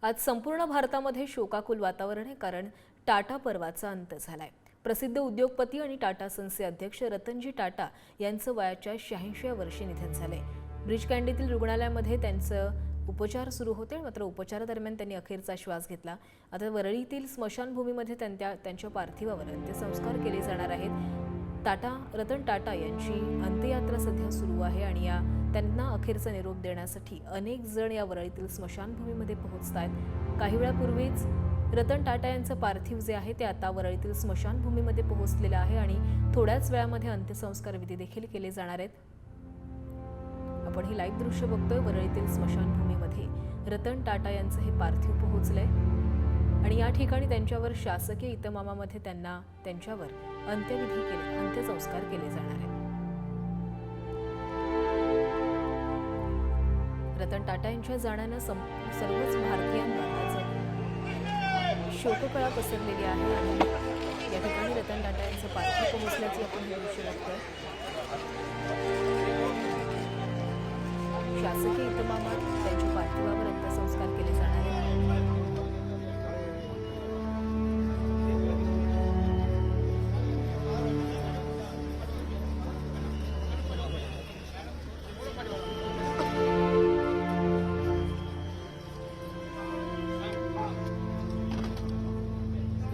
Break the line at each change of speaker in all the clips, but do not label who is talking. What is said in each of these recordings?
आज संपूर्ण भारतामध्ये शोकाकुल वातावरण आहे, कारण टाटा पर्वाचा अंत झालाय। प्रसिद्ध उद्योगपती आणि टाटा सन्सचे अध्यक्ष रतनजी टाटा यांचं वयाच्या 86व्या वर्षी निधन झालंय। ब्रिज कँडीतील रुग्णालयामध्ये त्यांचं उपचार सुरू होते, मात्र उपचारादरम्यान त्यांनी अखेरचा श्वास घेतला। आता वरळीतील स्मशानभूमीमध्ये त्यांच्या पार्थिवावर अंत्यसंस्कार केले जाणार आहेत। रतन टाटा यांची अंत्ययात्रा सध्या सुरू आहे आणि त्यांना अखेरचा निरोप देण्यासाठी अनेक जण या वरळीतील स्मशानभूमीमध्ये पोहोचतायत। काही वेळापूर्वीच रतन टाटा यांचं पार्थिव जे आहे ते आता वरळीतील स्मशानभूमीमध्ये पोहोचलेलं आहे आणि थोड्याच वेळामध्ये अंत्यसंस्कार विधी देखील केले जाणार आहेत। आपण ही लाईव्ह दृश्य बघतोय। वरळीतील स्मशानभूमीमध्ये रतन टाटा यांचं हे पार्थिव पोहोचलंय आणि या ठिकाणी त्यांच्यावर शासकीय इतमामामध्ये त्यांच्यावर अंत्यसंस्कार केले जाणार आहेत। रतन टाटा यांच्या जाण्यानं सर्वच भारतीयांवर आज शोककळा पसरलेली आहे आणि या ठिकाणी रतन टाटा यांचं पार्थिव पोहोचल्याचे आपण हे दृश्य बघतोय। शासकीय इतमामात त्यांच्या पार्थिवावर अंत्यसंस्कार केले जाणार आहेत।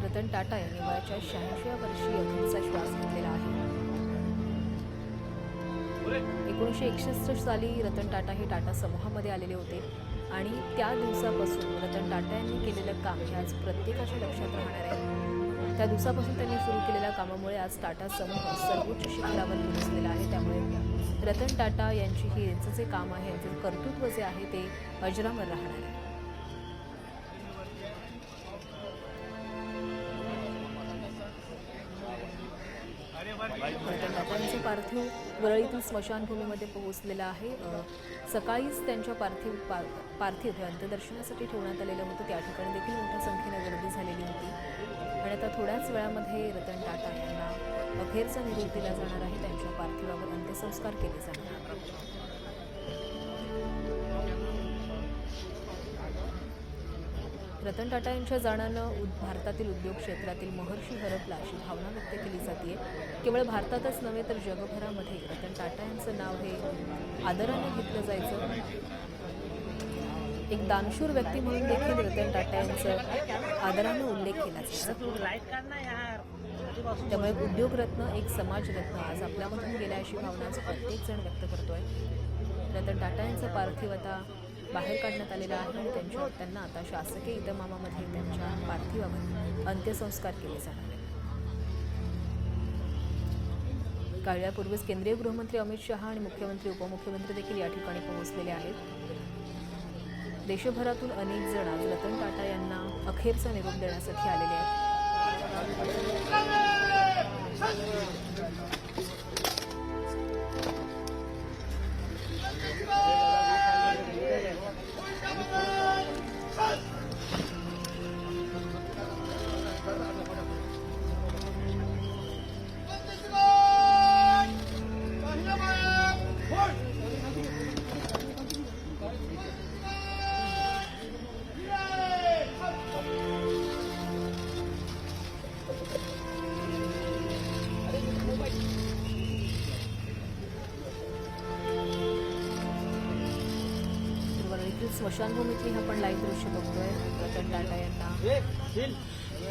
रतन टाटा यांनी वयाच्या 86व्या वर्षी अखेरचा श्वास घेतलेला आहे। 1961 साली रतन टाटा हे टाटा समूहामध्ये आलेले होते आणि त्या दिवसापासून रतन टाटा यांनी केलेलं काम हे आज प्रत्येकाच्या लक्षात राहणार आहे। त्या दिवसापासून त्यांनी सुरू केलेल्या कामामुळे आज टाटा समूह सर्वोच्च शिखरावर पोहोचलेला आहे। त्यामुळे रतन टाटा यांचं जे काम आहे, यांचे कर्तृत्व जे आहे ते अजरामर राहणार आहे। रतन टाटांचे पार्थिव वरळीतील स्मशानभूमीमध्ये पोहोचलेलं आहे। सकाळीच त्यांच्या पार्थिव हे अंत्यदर्शनासाठी ठेवण्यात आलेलं होतं। त्या ठिकाणी देखील मोठ्या संख्येने गर्दी झालेली होती आणि आता थोड्याच वेळामध्ये रतन टाटा यांना अखेरचा निरोप दिला जाणार आहे। त्यांच्या पार्थिवावर अंत्यसंस्कार केले जाणार आहेत। रतन टाटा यांच्या जाण्यानं भारतातील उद्योग क्षेत्रातील महर्षी हरपला अशी भावना व्यक्त केली जाते। केवळ भारतातच नव्हे तर जगभरामध्ये रतन टाटा यांचं नाव हे आदराने घेतलं जायचं। एक दानशूर व्यक्ती म्हणून देखील रतन टाटा यांचा आदराने उल्लेख केला जायचा। त्यामुळे उद्योगरत्न, एक समाजरत्न आज आपल्यामधून गेल्या अशी भावना आज प्रत्येक जण व्यक्त करतोय। रतन टाटा यांचं पार्थिव आता बाहेर काढण्यात आलेलं आहे आणि त्यांना आता शासकीय इतमामामध्ये त्यांच्या पार्थिवावर अंत्यसंस्कार केले जाणार आहेत। काही वेळापूर्वीच केंद्रीय गृहमंत्री अमित शहा आणि मुख्यमंत्री, उपमुख्यमंत्री देखील या ठिकाणी पोहोचलेले आहेत। देशभरातून अनेक जण आज रतन टाटा यांना अखेरचा निरोप देण्यासाठी आलेले आहेत। स्मशानभूमीतली आपण लाईव्ह दृश्य बघतोय। रतन टाटा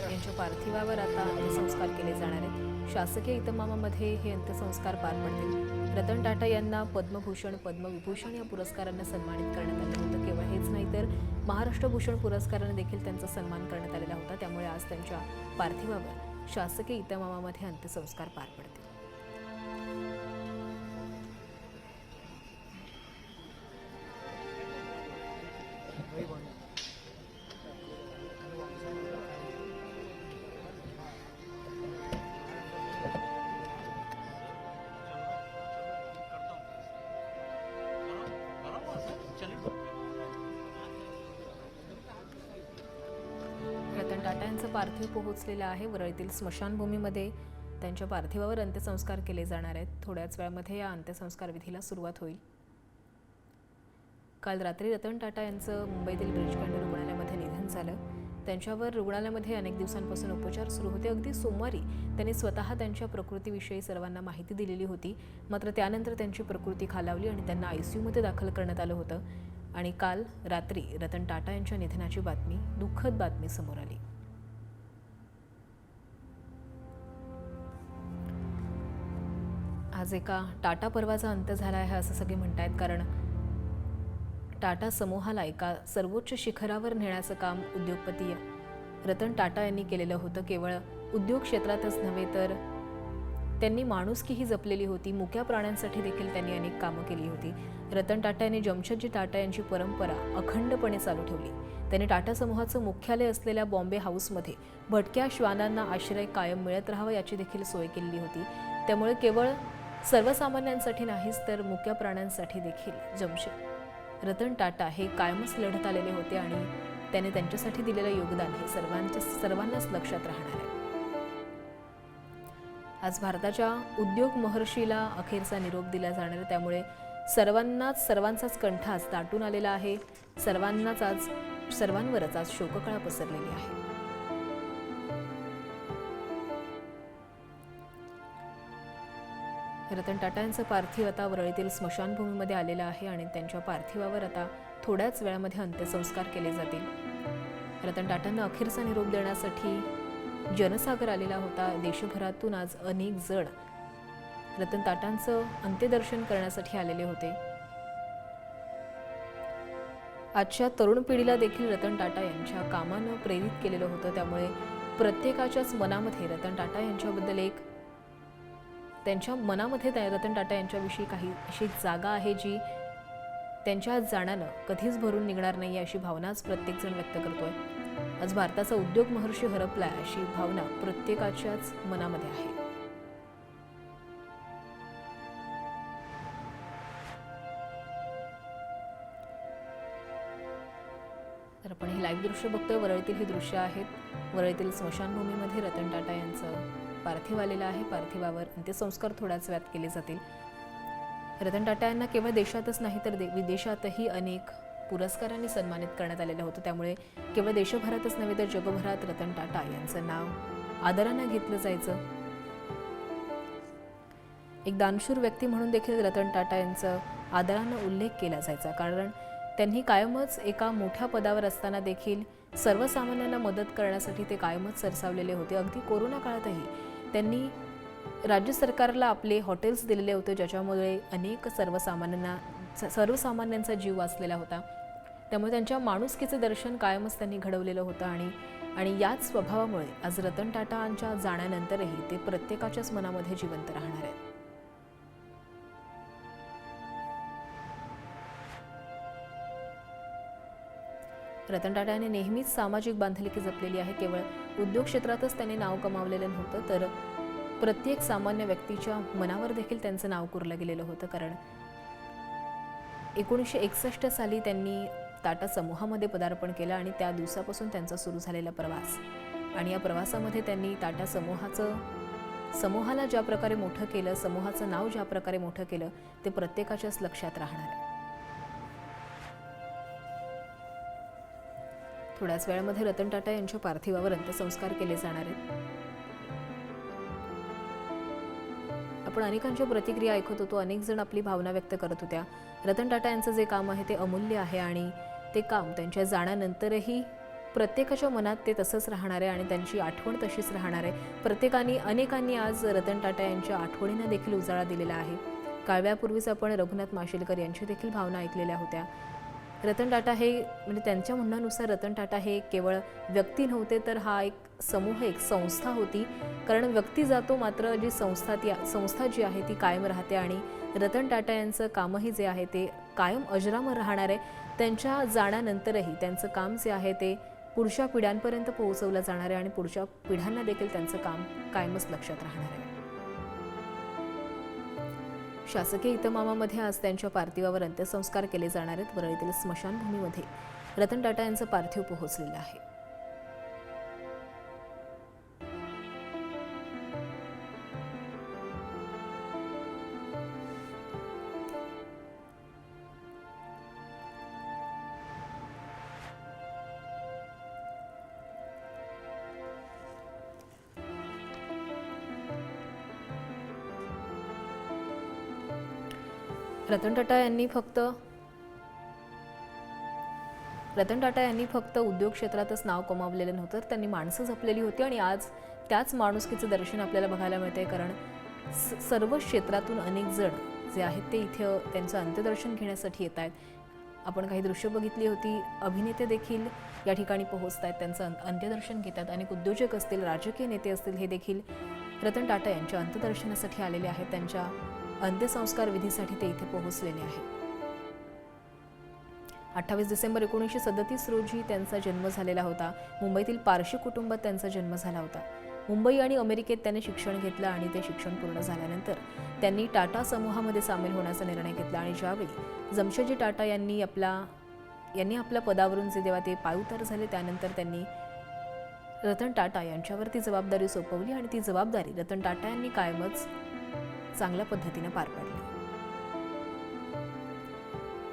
यांच्या पार्थिवावर आता अंत्यसंस्कार केले जाणार आहेत। शासकीय इतमामामध्ये हे अंत्यसंस्कार पार पडतील। रतन टाटा यांना पद्मभूषण, पद्मविभूषण या पुरस्कारांना सन्मानित करण्यात आलं होतं। केवळ हेच नाही तर महाराष्ट्र भूषण पुरस्काराने देखील त्यांचा सन्मान करण्यात आलेला होता। त्यामुळे आज त्यांच्या पार्थिवावर शासकीय इतमामामध्ये अंत्यसंस्कार पार पडतील। रतन टाटा यांचं पार्थिव पोहोचलेलं आहे। वरळीतील स्मशानभूमीमध्ये त्यांच्या पार्थिवावर अंत्यसंस्कार केले जाणार आहेत। थोड्याच वेळामध्ये या अंत्यसंस्कार विधीला सुरुवात होईल। काल रात्री रतन टाटा यांचं मुंबईतील ब्रिच कँडी रुग्णालयामध्ये निधन झालं. त्यांच्यावर रुग्णालयामध्ये अनेक दिवसांपासून उपचार सुरू होते. अगदी सोमवारी त्यांनी स्वतः त्यांच्या प्रकृतीविषयी सर्वांना माहिती दिलेली होती. मात्र त्यानंतर त्यांची प्रकृती खालावली आणि त्यांना ICUमध्ये दाखल करण्यात आलं होतं. आणि काल रात्री रतन टाटा यांच्या निधनाची बातमी, दुःखद बातमी समोर आली. आज एका टाटा पर्वाचा अंत झाला आहे असं सगळे म्हणतायत, कारण टाटा समूहाला एका सर्वोच्च शिखरावर नेण्याचं काम उद्योगपती रतन टाटा यांनी केलेलं होतं. केवळ उद्योग क्षेत्रातच नव्हे तर त्यांनी माणुसकीही जपलेली होती. मुक्या प्राण्यांसाठी देखील त्यांनी अनेक कामं केली होती. रतन टाटा यांनी जमशेदजी टाटा यांची परंपरा अखंडपणे चालू ठेवली. त्यांनी टाटा समूहाचं मुख्यालय असलेल्या बॉम्बे हाऊसमध्ये भटक्या श्वानांना आश्रय कायम मिळत राहावा याची देखील सोय केलेली होती. त्यामुळे केवळ सर्वसामान्यांसाठी नाहीच तर मुक्या प्राण्यांसाठी देखील रतन टाटा हे कायमच लढत आलेले होते आणि त्याने त्यांच्यासाठी दिलेलं योगदान हे सर्वांनाच लक्षात राहणार आहे. आज भारताच्या उद्योग महर्षीला अखेरचा निरोप दिला जाणार आहे. त्यामुळे सर्वांचाच कंठ आज दाटून आलेला आहे. सर्वांवरच आज शोककळा पसरलेली आहे. रतन टाटा यांचं पार्थिव आता वरळीतील स्मशानभूमीमध्ये आलेलं आहे आणि त्यांच्या पार्थिवावर आता थोड्याच वेळामध्ये अंत्यसंस्कार केले जातील. रतन टाटांना अखेरचा निरोप देण्यासाठी जनसागर आलेला होता. देशभरातून आज अनेक जण रतन टाटांचं अंत्यदर्शन करण्यासाठी आलेले होते. आजच्या तरुण पिढीला देखील रतन टाटा यांच्या कामानं प्रेरित केलेलं होतं. त्यामुळे प्रत्येकाच्याच मनामध्ये रतन टाटा यांच्याबद्दल त्यांच्या मनामध्ये रतन टाटा यांच्याविषयी काही अशी जागा आहे जी त्यांच्या जाण्यानं कधीच भरून निघणार नाही अशी भावनाच प्रत्येकजण व्यक्त करतोय. आज भारताचा उद्योग महर्षी हरपलाय अशी भावना प्रत्येकाच्याच मनामध्ये आहे. तर आपण हे लाईव्ह दृश्य बघतोय. वरळीतील ही दृश्य आहेत. वरळीतील स्मशानभूमीमध्ये रतन टाटा यांचं पार्थिव आलेलं आहे. पार्थिवावर अंत्यसंस्कार थोड्याच वेळात केले जातील. रतन टाटा यांना केवळ देशातच नाही तर विदेशातही अनेक पुरस्कारांनी सन्मानित करण्यात आलेलं होतं. त्यामुळे केवळ देशभरातच नव्हे तर जगभरात रतन टाटा यांचं नाव आदरानं घेतलं जायचं. एक दानशूर व्यक्ती म्हणून देखील रतन टाटा यांचं आदरानं उल्लेख केला जायचा. कारण त्यांनी कायमच एका मोठ्या पदावर असताना देखील सर्वसामान्यांना मदत करण्यासाठी ते कायमच सरसावलेले होते. अगदी कोरोना काळातही त्यांनी राज्य सरकारला आपले हॉटेल्स दिलेले होते, ज्याच्यामुळे अनेक सर्वसामान्यांचा जीव वाचलेला होता. त्यामुळे त्यांच्या माणुसकीचे दर्शन कायमच त्यांनी घडवलेलं होतं आणि याच स्वभावामुळे आज रतन टाटांच्या जाण्यानंतरही ते प्रत्येकाच्याच मनामध्ये जिवंत राहणार आहेत. रतन टाटा यांनी नेहमीच सामाजिक बांधिलकी जपलेली आहे. केवळ उद्योग क्षेत्रातच त्यांनी नाव कमावलेलं नव्हतं तर प्रत्येक सामान्य व्यक्तीच्या मनावर देखील त्यांचं नाव कोरलं गेलेलं होतं. कारण 1961 साली त्यांनी टाटा समूहामध्ये पदार्पण केलं आणि त्या दिवसापासून त्यांचा सुरू झालेला प्रवास आणि या प्रवासामध्ये त्यांनी टाटा समूहाला ज्या प्रकारे मोठं केलं, समूहाचं नाव ज्या प्रकारे मोठं केलं ते प्रत्येकाच्याच लक्षात राहणार आहे. थोड्याच वेळामध्ये रतन टाटा यांच्या पार्थिवावर अंत्यसंस्कार केले जाणार आहेत. आपण अनेकांच्या प्रतिक्रिया ऐकत होतो. अनेक जण आपली भावना व्यक्त करत होत्या. रतन टाटा यांचं जे काम आहे ते अमूल्य आहे आणि ते काम त्यांच्या जाण्यानंतरही प्रत्येकाच्या मनात ते तसंच राहणार आहे आणि त्यांची आठवण तशीच राहणार आहे. अनेकांनी आज रतन टाटा यांच्या आठवणींना देखील उजाळा दिलेला आहे. काळव्यापूर्वीच आपण रघुनाथ माशेलकर यांची देखील भावना ऐकलेल्या होत्या. रतन टाटा हे म्हणजे त्यांच्या म्हणण्यानुसार रतन टाटा हे केवळ व्यक्ती नव्हते तर हा एक समूह, एक संस्था होती. कारण व्यक्ती जातो मात्र जी संस्था जी आहे ती कायम राहते आणि रतन टाटा यांचं कामही जे आहे ते कायम अजरामर राहणार आहे. त्यांच्या जाण्यानंतरही त्यांचं काम जे आहे ते पुढच्या पिढ्यांपर्यंत पोहोचवलं जाणार आहे आणि पुढच्या पिढ्यांना देखील त्यांचं काम कायमच लक्षात राहणार आहे. शासकीय इतमामामध्ये आज त्यांच्या पार्थिवावर अंत्यसंस्कार केले जाणार आहेत. वरळीतील स्मशानभूमीमध्ये रतन टाटा यांचं पार्थिव पोहोचलेलं आहे. रतन टाटा यांनी फक्त उद्योग क्षेत्रातच नाव कमावलेलं नव्हतं, त्यांनी माणसं जपलेली होती आणि आज त्याच माणुसकीचं दर्शन आपल्याला बघायला मिळते. कारण सर्व क्षेत्रातून अनेक जण जे आहेत ते इथे त्यांचं अंत्यदर्शन घेण्यासाठी येत आहेत. आपण काही दृश्य बघितली होती. अभिनेते देखील या ठिकाणी पोहोचत आहेत, त्यांचं अंत्यदर्शन घेतात. अनेक उद्योजक असतील, राजकीय नेते असतील, हे देखील रतन टाटा यांच्या अंत्यदर्शनासाठी आलेले आहेत. त्यांच्या अंत्यसंस्कार विधीसाठी ते इथे पोहोचलेले आहेत. 28 डिसेंबर 1937 रोजी त्यांचा जन्म झालेला होता. मुंबईतील पारशी कुटुंबात त्यांचा जन्म झाला होता. मुंबई आणि अमेरिकेत त्यांनी शिक्षण घेतलं आणि ते शिक्षण पूर्ण झाल्यानंतर त्यांनी टाटा समूहामध्ये सामील होण्याचा निर्णय घेतला. आणि ज्यावेळी जमशेदजी टाटा यांनी आपल्या पदावरून जेव्हा ते पायउतार झाले, त्यानंतर त्यांनी रतन टाटा यांच्यावर ती जबाबदारी सोपवली आणि ती जबाबदारी रतन टाटा यांनी कायमच चांगल्या पद्धतीने पार पाडली.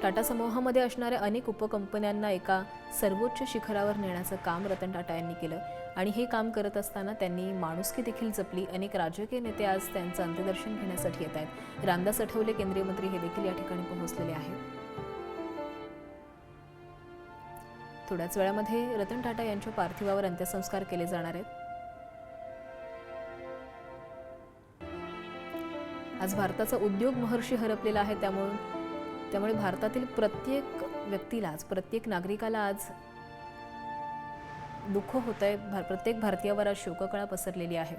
टाटा समूहामध्ये असणाऱ्या अनेक उपकंपन्यांना एका सर्वोच्च शिखरावर नेण्याचं काम रतन टाटा यांनी केलं आणि हे काम करत असताना त्यांनी माणुसकी देखील जपली. अनेक राजकीय नेते आज त्यांचं अंत्यदर्शन घेण्यासाठी येत आहेत. रामदास आठवले केंद्रीय मंत्री हे देखील या ठिकाणी पोहोचलेले आहेत. थोड्याच वेळामध्ये रतन टाटा यांच्या पार्थिवावर अंत्यसंस्कार केले जाणार आहेत. आज भारताचा उद्योग महर्षी हरपलेला आहे. त्यामुळे भारतातील प्रत्येक व्यक्तीला, प्रत्येक नागरिकाला आज दुःख होत आहे. प्रत्येक भारतीयावर आज शोककळा पसरलेली आहे.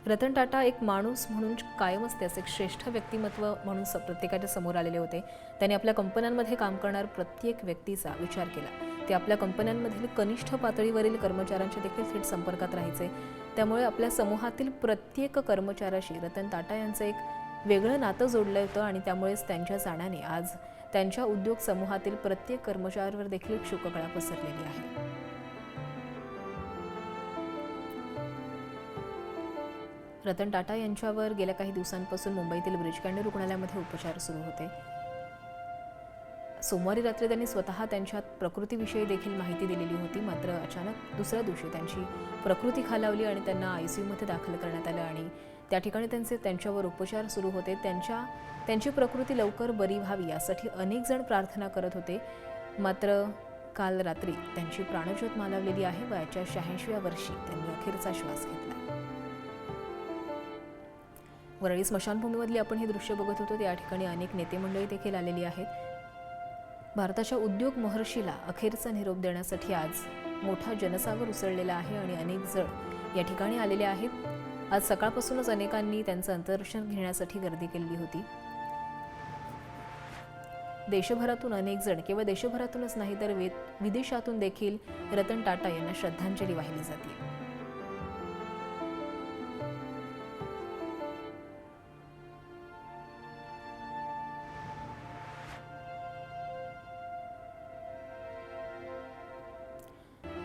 रतन टाटा एक माणूस म्हणून कायमच त्याचे एक श्रेष्ठ व्यक्तिमत्व म्हणून प्रत्येकाच्या समोर आलेले होते. त्यांनी आपल्या कंपन्यांमध्ये काम करणाऱ्या प्रत्येक व्यक्तीचा विचार केला. ते आपल्या कंपन्यांमधील कनिष्ठ पातळीवरील कर्मचाऱ्यांच्या देखील थेट संपर्कात राहायचे. त्यामुळे आपल्या समूहातील प्रत्येक कर्मचाऱ्याशी रतन टाटा यांचं एक वेगळं नातं जोडलं होतं आणि त्यामुळेच त्यांच्या जाण्याने आज त्यांच्या उद्योग समूहातील प्रत्येक कर्मचाऱ्यावर देखील शोककळा पसरलेली आहे. रतन टाटा यांच्यावर गेल्या काही दिवसांपासून मुंबईतील ब्रिज कँडी रुग्णालयामध्ये उपचार सुरू होते. सोमवारी रात्री त्यांनी स्वतः त्यांच्या प्रकृतीविषयी देखील माहिती दिलेली होती. मात्र अचानक दुसऱ्या दिवशी त्यांची प्रकृती खालावली आणि त्यांना ICUमध्ये दाखल करण्यात आलं आणि त्या ठिकाणी त्यांच्यावर उपचार सुरू होते. त्यांची प्रकृती लवकर बरी व्हावी यासाठी अनेक जण प्रार्थना करत होते. मात्र काल रात्री त्यांची प्राणज्योत मालवलेली आहे. वयाच्या 86व्या वर्षी त्यांनी अखेरचा श्वास घेतला. वरळी स्मशानभूमीमधली आपण हे दृश्य बघत होतो. या ठिकाणी अनेक नेते मंडळी देखील आलेली आहेत. भारताच्या उद्योग महर्षीला अखेरचा निरोप देण्यासाठी आज मोठा जनसागर उसळलेला आहे आणि अनेक जण या ठिकाणी आलेले आहेत. आज सकाळपासूनच अनेकांनी त्यांचं अंत्यदर्शन घेण्यासाठी गर्दी केलेली होती. देशभरातून अनेक जण, केवळ देशभरातूनच नाही तर विदेशातून देखील रतन टाटा यांना श्रद्धांजली वाहिली जाते.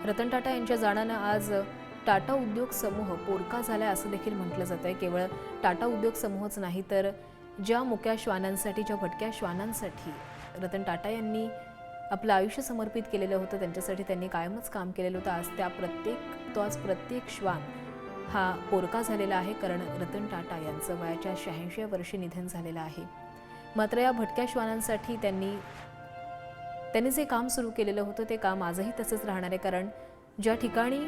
रतन टाटा यांच्या जाण्यानं आज टाटा उद्योग समूह पोरका झालाय असं देखील म्हटलं जात आहे. केवळ टाटा उद्योग समूहच नाही तर ज्या मुक्या श्वानांसाठी, ज्या भटक्या श्वानांसाठी रतन टाटा यांनी आपलं आयुष्य समर्पित केलेलं होतं, त्यांच्यासाठी त्यांनी कायमच काम केलेलं होतं. आज प्रत्येक श्वान हा पोरका झालेला आहे. कारण रतन टाटा यांचं वयाच्या 86व्या वर्षी निधन झालेलं आहे. मात्र या भटक्या श्वानांसाठी त्यांनी जे काम सुरू केलेलं होतं ते काम आजही तसंच राहणार आहे. कारण ज्या ठिकाणी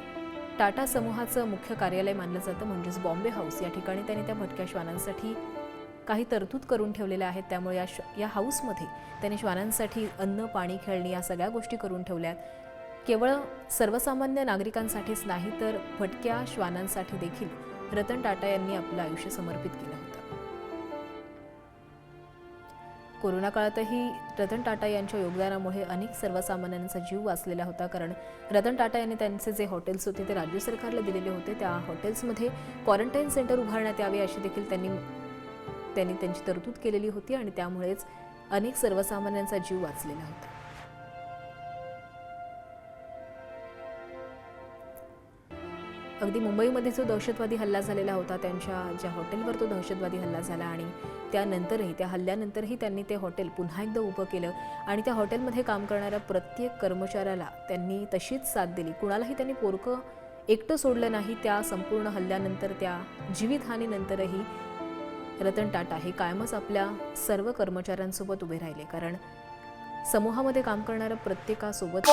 टाटा समूहाचं मुख्य कार्यालय मानलं जातं म्हणजेच बॉम्बे हाऊस, या ठिकाणी त्यांनी त्या भटक्या श्वानांसाठी काही तरतूद करून ठेवलेल्या आहेत. त्यामुळे या हाऊसमध्ये त्यांनी श्वानांसाठी अन्न, पाणी, खेळणी या सगळ्या गोष्टी करून ठेवल्यात. केवळ सर्वसामान्य नागरिकांसाठीच नाही तर भटक्या श्वानांसाठी देखील रतन टाटा यांनी आपलं आयुष्य समर्पित केलं होतं. कोरोना काळातही रतन टाटा यांच्या योगदानामुळे अनेक सर्वसामान्यांचा जीव वाचलेला होता. कारण रतन टाटा यांनी त्यांचे जे हॉटेल्स होते ते राज्य सरकारला दिलेले होते. त्या हॉटेल्समध्ये क्वारंटाईन सेंटर उभारण्यात यावे अशी देखील त्यांनी त्यांची तरतूद केलेली होती आणि त्यामुळेच अनेक सर्वसामान्यांचा जीव वाचलेला होता. अगदी मुंबईमध्ये जो दहशतवादी हल्ला झालेला होता, त्यांच्या ज्या हॉटेलवर तो दहशतवादी हल्ला झाला आणि त्यानंतरही त्या हल्ल्यानंतरही त्यांनी ते हॉटेल पुन्हा एकदा उभं केलं आणि त्या हॉटेलमध्ये काम करणाऱ्या प्रत्येक कर्मचाऱ्याला त्यांनी तशीच साथ दिली. कुणालाही त्यांनी पोरकं एकटं सोडलं नाही. त्या संपूर्ण हल्ल्यानंतर, त्या जीवितहानीनंतरही रतन टाटा हे कायमच आपल्या सर्व कर्मचाऱ्यांसोबत उभे राहिले, कारण समूहामध्ये काम करणाऱ्या प्रत्येकासोबत